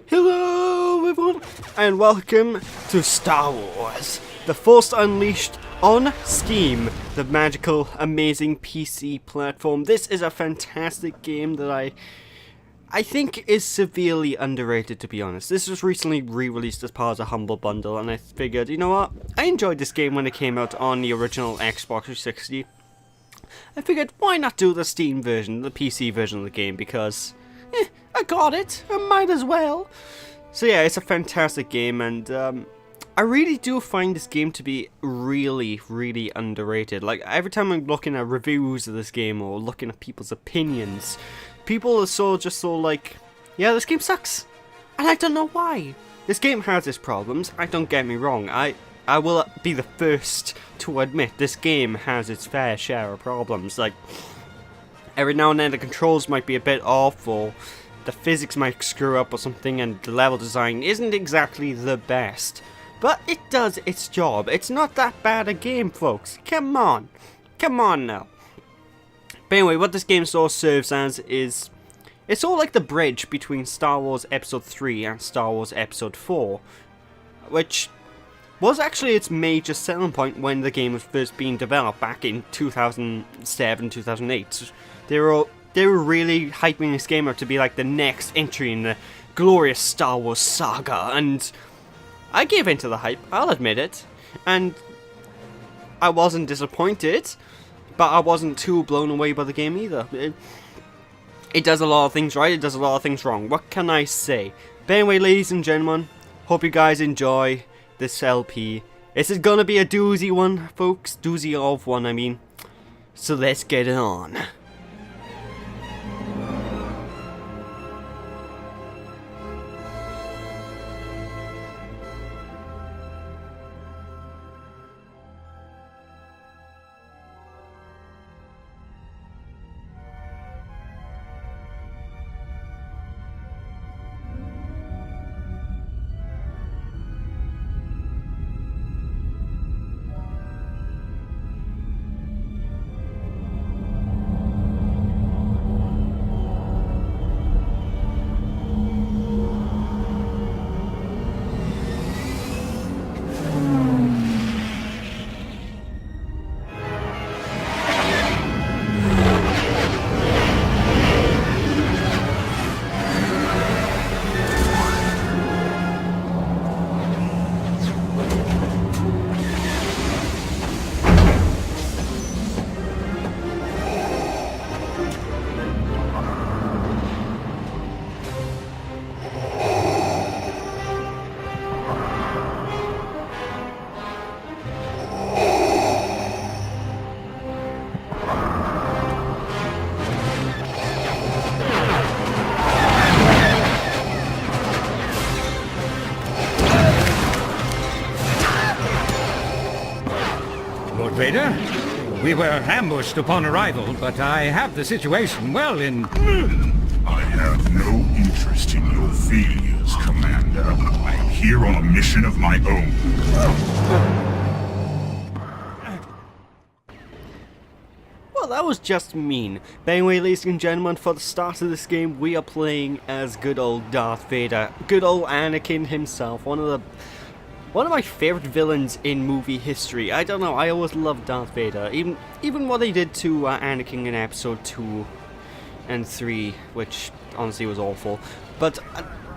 Hello everyone and welcome to Star Wars, The Force Unleashed on Steam, the magical, amazing PC platform. This is a fantastic game that I think is severely underrated, to be honest. This was recently re-released as part of a Humble Bundle, and I figured, you know what, I enjoyed this game when it came out on the original Xbox 360. I figured, why not do the Steam version, the PC version of the game, because I got it, I might as well. So yeah, it's a fantastic game, and I really do find this game to be really underrated. Like, every time I'm looking at reviews of this game or looking at people's opinions, people are just so like, yeah, this game sucks, and I don't know why. This game has its problems, don't get me wrong. I will be the first to admit this game has its fair share of problems. Like, every now and then the controls might be a bit off, or the physics might screw up or something, and the level design isn't exactly the best. But it does its job. It's not that bad a game, folks. Come on. Come on now. But anyway, what this game sort of serves as is, it's all like the bridge between Star Wars Episode 3 and Star Wars Episode 4, which was actually its major selling point when the game was first being developed back in 2007, 2008. They were really hyping this game up to be like the next entry in the glorious Star Wars saga, and I gave into the hype, I'll admit it, and I wasn't disappointed, but I wasn't too blown away by the game either. It does a lot of things right, it does a lot of things wrong. What can I say? But anyway, ladies and gentlemen, hope you guys enjoy this LP. This is gonna be a doozy one, folks. Doozy of one, I mean. So let's get it on. Lord Vader, we were ambushed upon arrival, but I have the situation well in... I have no interest in your failures, Commander. I am here on a mission of my own. Well, that was just mean. But anyway, ladies and gentlemen, for the start of this game, we are playing as good old Darth Vader. Good old Anakin himself, one of my favorite villains in movie history. I don't know, I always loved Darth Vader. Even what they did to Anakin in Episode 2 and 3, which honestly was awful. But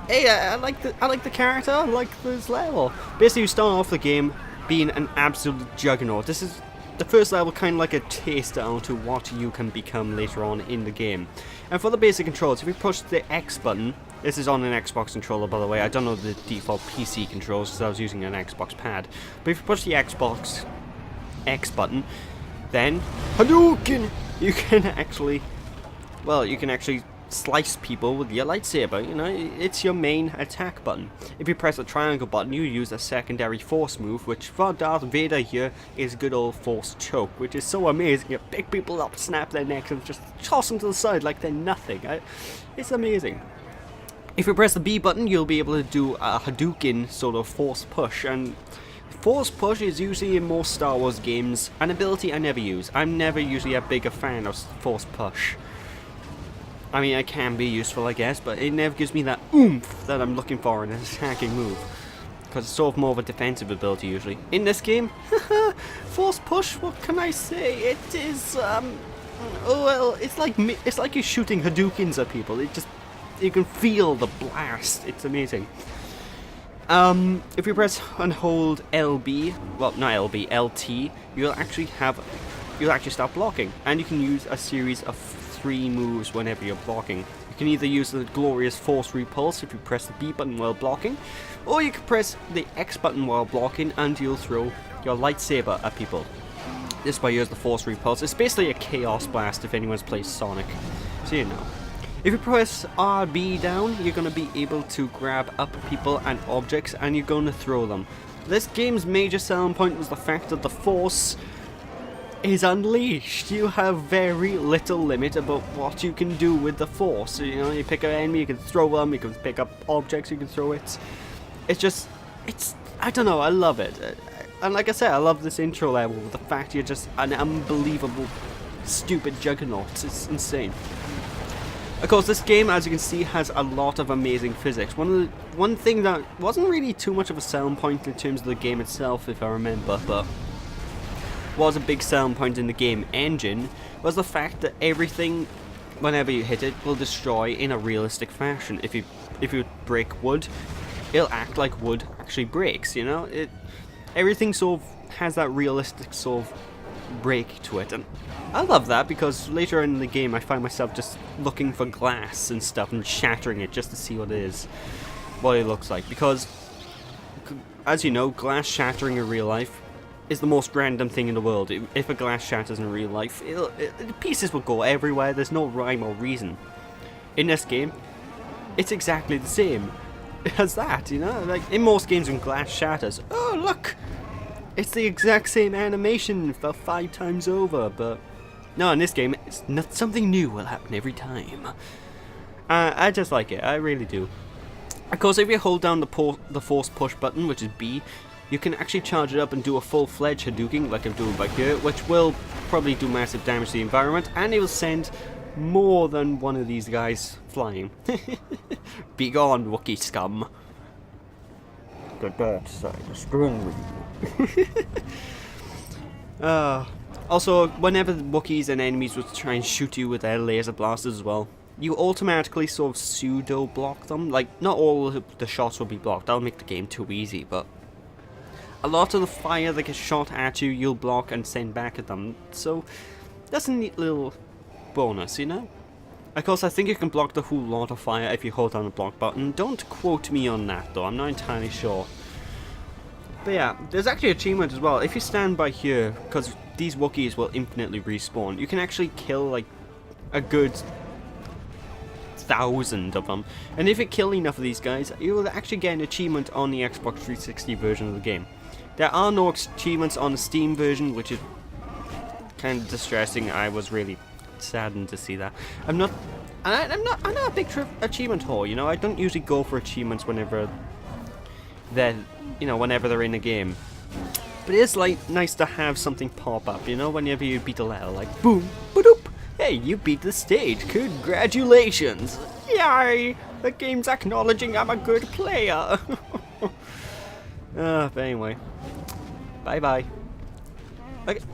hey, I like the character, I like this level. Basically, you start off the game being an absolute juggernaut. This is the first level, kind of like a taster onto what you can become later on in the game. And for the basic controls, if you push the X button, this is on an Xbox controller, by the way. I don't know the default PC controls because I was using an Xbox pad. But if you push the Xbox X button, then Hadouken! You can actually slice people with your lightsaber. You know, it's your main attack button. If you press the triangle button, you use a secondary force move, which for Darth Vader here is good old force choke, which is so amazing. You pick people up, snap their necks, and just toss them to the side like they're nothing. It's amazing. If you press the B button, you'll be able to do a Hadouken sort of force push, and force push is usually in most Star Wars games an ability I never use. I'm never usually a bigger fan of force push. I mean, it can be useful, I guess, but it never gives me that oomph that I'm looking for in an attacking move. Because it's sort of more of a defensive ability, usually. In this game, force push, what can I say? It is, oh, well, it's like you're shooting Hadoukens at people. You can feel the blast. It's amazing. If you press and hold LB, well, not LB, LT, you'll actually start blocking. And you can use a series of 3 moves whenever you're blocking. You can either use the glorious force repulse if you press the B button while blocking, or you can press the X button while blocking and you'll throw your lightsaber at people. This way you use the force repulse. It's basically a chaos blast if anyone's played Sonic, so you know. If you press RB down, you're going to be able to grab up people and objects and you're going to throw them. This game's major selling point was the fact that the force is unleashed. You have very little limit about what you can do with the force. You know, you pick an enemy, you can throw them, you can pick up objects, you can throw it. It's I don't know, I love it. And like I said, I love this intro level with the fact you're just an unbelievable, stupid juggernaut. It's insane. Of course, this game, as you can see, has a lot of amazing physics. One thing that wasn't really too much of a selling point in terms of the game itself, if I remember, but was a big selling point in the game engine, was the fact that everything, whenever you hit it, will destroy in a realistic fashion. If you break wood, it'll act like wood actually breaks, you know? Everything sort of has that realistic sort of break to it, and I love that because later in the game I find myself just looking for glass and stuff and shattering it just to see what it looks like, because as you know, glass shattering in real life is the most random thing in the world. If a glass shatters in real life, pieces will go everywhere. There's no rhyme or reason. In this game, it's exactly the same as that, you know? Like, in most games when glass shatters, oh look! It's the exact same animation for 5 times over, but no, in this game, it's not something new will happen every time. I just like it, I really do. Of course, if you hold down the force push button, which is B, you can actually charge it up and do a full-fledged Hadouken, like I'm doing back here, which will probably do massive damage to the environment, and it will send more than one of these guys flying. Be gone, Wookiee scum. The dark side is strong with you. Also, whenever the Wookiees and enemies would try and shoot you with their laser blasters as well, you automatically sort of pseudo-block them. Like, not all of the shots will be blocked, that'll make the game too easy, but a lot of the fire that gets shot at you, you'll block and send back at them. So, that's a neat little bonus, you know? Of course, I think you can block the whole lot of fire if you hold down the block button. Don't quote me on that, though. I'm not entirely sure. But yeah, there's actually an achievement as well. If you stand by here, because these Wookiees will infinitely respawn, you can actually kill, like, a good 1,000 of them. And if you kill enough of these guys, you will actually get an achievement on the Xbox 360 version of the game. There are no achievements on the Steam version, which is kind of distressing. I was really saddened to see that. I'm not a big achievement whore, you know. I don't usually go for achievements whenever they're in a game. But it is like nice to have something pop up, you know, whenever you beat a level, like boom, ba-doop. Hey, you beat the stage. Congratulations! Yay! The game's acknowledging I'm a good player. But anyway, bye bye.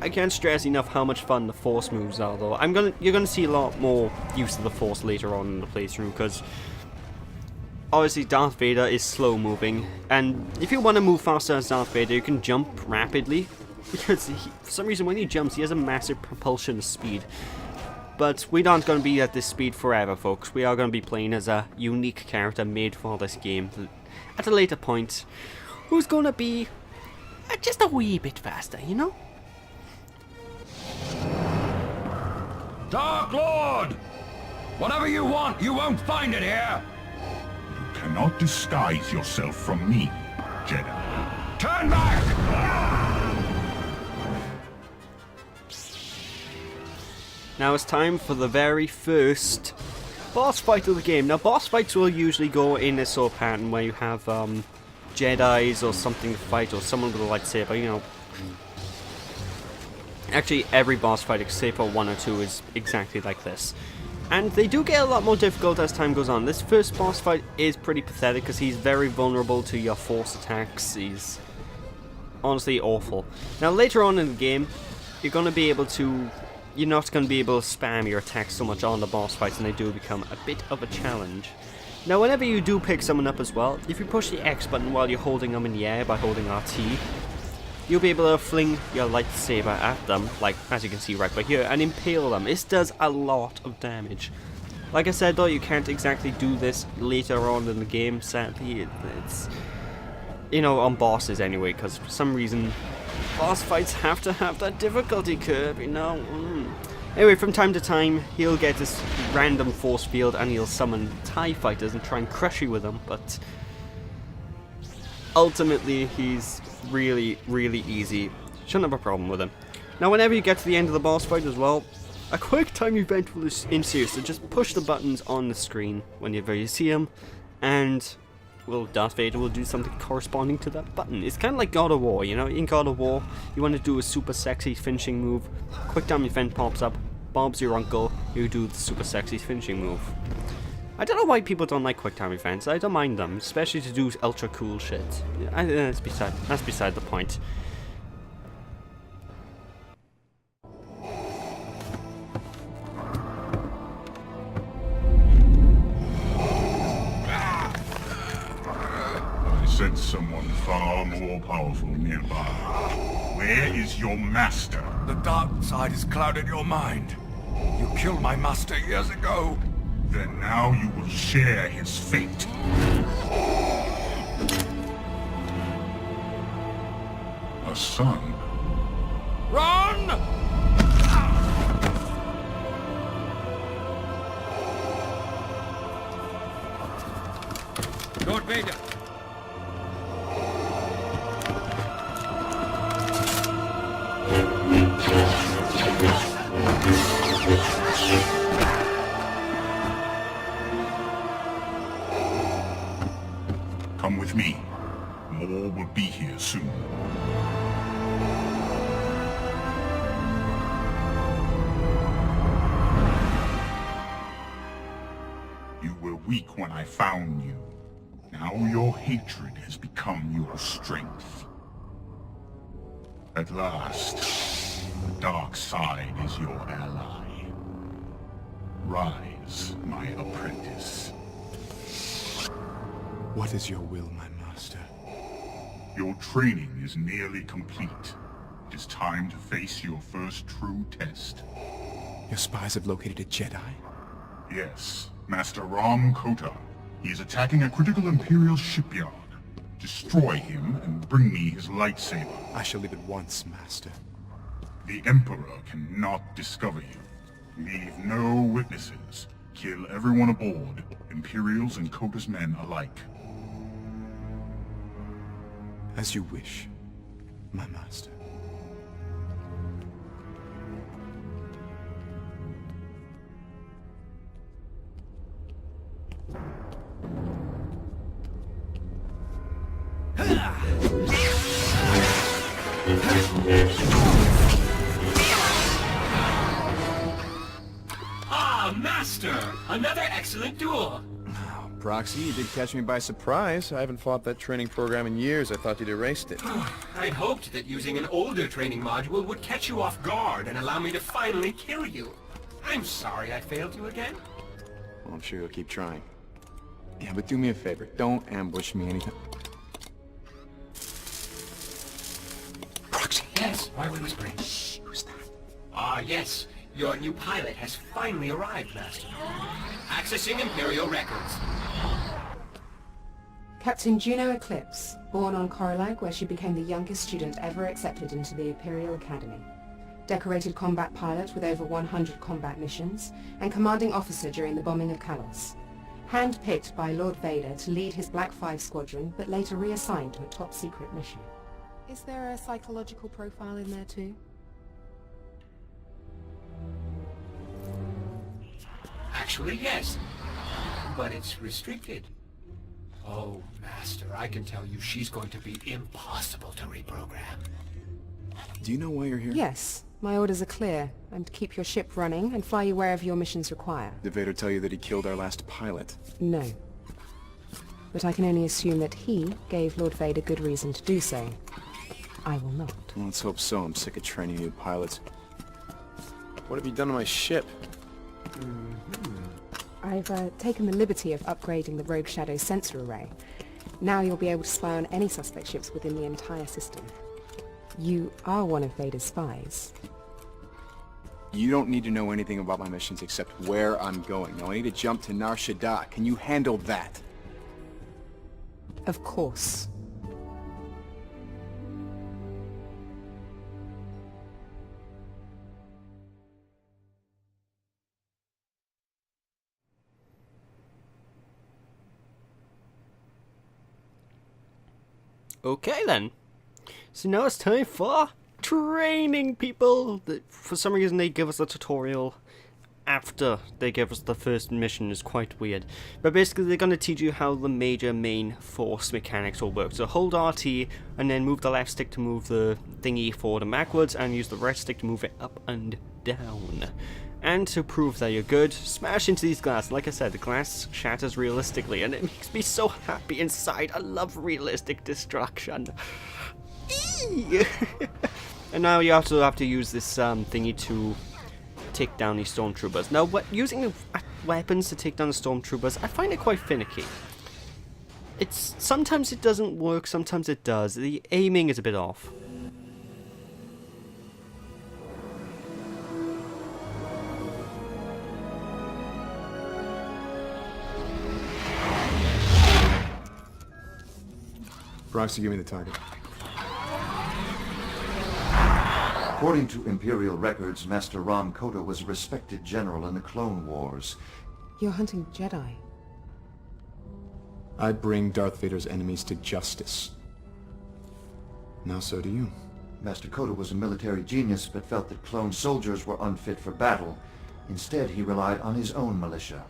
I can't stress enough how much fun the Force moves are, though. You're gonna see a lot more use of the Force later on in the playthrough, because obviously Darth Vader is slow moving, and if you want to move faster as Darth Vader, you can jump rapidly, because for some reason when he jumps, he has a massive propulsion speed. But we aren't going to be at this speed forever, folks. We are going to be playing as a unique character made for this game at a later point, who's going to be just a wee bit faster, you know? Dark Lord! Whatever you want, you won't find it here! You cannot disguise yourself from me, Jedi. Turn back! Now it's time for the very first boss fight of the game. Now boss fights will usually go in this sort of pattern where you have Jedis or something to fight, or someone with a lightsaber, you know. Actually, every boss fight except for 1 or 2 is exactly like this. And they do get a lot more difficult as time goes on. This first boss fight is pretty pathetic because he's very vulnerable to your force attacks. He's honestly awful. Now later on in the game, you're not going to be able to spam your attacks so much on the boss fights, and they do become a bit of a challenge. Now whenever you do pick someone up as well, if you push the X button while you're holding them in the air by holding RT, you'll be able to fling your lightsaber at them, like as you can see right by here, and impale them. This does a lot of damage. Like I said though, you can't exactly do this later on in the game, sadly. It's, you know, on bosses anyway, because for some reason boss fights have to have that difficulty curve, you know. Anyway, from time to time, he'll get this random force field and he'll summon TIE fighters and try and crush you with them, but ultimately he's really, really easy. Shouldn't have a problem with him. Now whenever you get to the end of the boss fight as well, a quick time event will ensue, so just push the buttons on the screen whenever you see him, and well, Darth Vader will do something corresponding to that button. It's kind of like God of War, you know? In God of War, you want to do a super sexy finishing move, quick time event pops up, Bob's your uncle, you do the super sexy finishing move. I don't know why people don't like quick time events. I don't mind them, especially to do ultra cool shit. That's beside the point. I sense someone far more powerful nearby. Where is your master? The dark side has clouded your mind. You killed my master years ago. Then now you will share his fate. A son. Run! Lord Vader! Come with me. More will be here soon. You were weak when I found you. Now your hatred has become your strength. At last, the dark side is your ally. Rise, my apprentice. What is your will, my master? Your training is nearly complete. It is time to face your first true test. Your spies have located a Jedi? Yes, Master Ram Kota. He is attacking a critical Imperial shipyard. Destroy him and bring me his lightsaber. I shall leave at once, master. The Emperor cannot discover you. Leave no witnesses. Kill everyone aboard, Imperials and Kota's men alike. As you wish, my master. Ah, Master! Another excellent duel! Proxy, you did catch me by surprise. I haven't fought that training program in years. I thought you'd erased it. I'd hoped that using an older training module would catch you off guard and allow me to finally kill you. I'm sorry I failed you again. Well, I'm sure you'll keep trying. Yeah, but do me a favor. Don't ambush me anytime. Proxy! Yes, why are we whispering? Shh, who's that? Ah, yes. Your new pilot has finally arrived, Master. Accessing Imperial records. Captain Juno Eclipse, born on Corilag, where she became the youngest student ever accepted into the Imperial Academy. Decorated combat pilot with over 100 combat missions, and commanding officer during the bombing of Kalos. Hand-picked by Lord Vader to lead his Black 5 squadron, but later reassigned to a top-secret mission. Is there a psychological profile in there too? Actually, yes. But it's restricted. Oh, Master, I can tell you she's going to be impossible to reprogram. Do you know why you're here? Yes. My orders are clear. I'm to keep your ship running and fly you wherever your missions require. Did Vader tell you that he killed our last pilot? No. But I can only assume that he gave Lord Vader good reason to do so. I will not. Well, let's hope so. I'm sick of training new pilots. What have you done to my ship? I've taken the liberty of upgrading the Rogue Shadow sensor array. Now you'll be able to spy on any suspect ships within the entire system. You are one of Vader's spies. You don't need to know anything about my missions except where I'm going. Now I need to jump to Nar Shaddaa. Can you handle that? Of course. Okay then. So now it's time for training, people. For some reason they give us a tutorial after they give us the first mission. Is quite weird. But basically they're going to teach you how the major main force mechanics will work. So hold RT and then move the left stick to move the thingy forward and backwards, and use the right stick to move it up and down. And to prove that you're good, smash into these glass. Like I said, the glass shatters realistically, and it makes me so happy inside. I love realistic destruction. And now you also have to use this thingy to take down these stormtroopers. Now, using weapons to take down the stormtroopers, I find it quite finicky. Sometimes it doesn't work, sometimes it does. The aiming is a bit off. Proxy, give me the target. According to Imperial records, Master Ram Kota was a respected general in the Clone Wars. You're hunting Jedi. I bring Darth Vader's enemies to justice. Now so do you. Master Kota was a military genius, but felt that clone soldiers were unfit for battle. Instead, he relied on his own militia.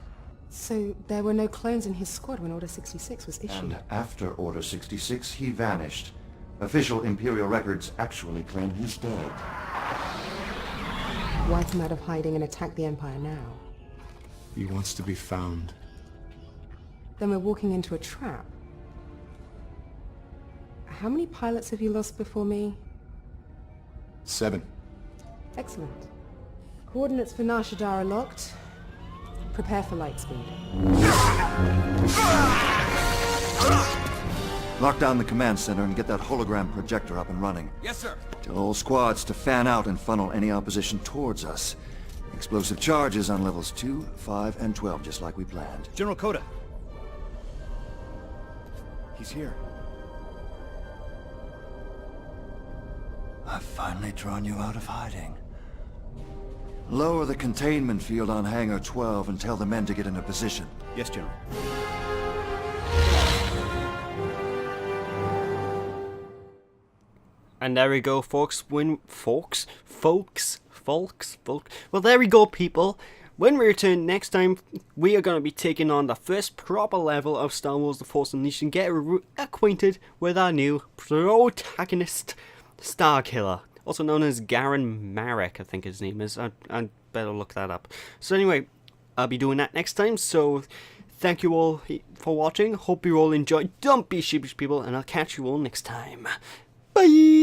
So there were no clones in his squad when Order 66 was issued? And after Order 66, he vanished. Official Imperial records actually claim he's dead. Why come out of hiding and attack the Empire now? He wants to be found. Then we're walking into a trap. How many pilots have you lost before me? 7. Excellent. Coordinates for Nar Shaddaa are locked. Prepare for light speed. Lock down the command center and get that hologram projector up and running. Yes, sir. Tell all squads to fan out and funnel any opposition towards us. Explosive charges on levels 2, 5, and 12, just like we planned. General Kota. He's here. I've finally drawn you out of hiding. Lower the containment field on Hangar 12 and tell the men to get into position. Yes, General. And there we go, folks. Well, there we go, people. When we return next time, we are going to be taking on the first proper level of Star Wars The Force Unleashed and get acquainted with our new protagonist, Starkiller. Also known as Garen Marek, I think his name is. I'd better look that up. So anyway, I'll be doing that next time. So thank you all for watching. Hope you all enjoyed. Don't be sheepish, people. And I'll catch you all next time. Bye!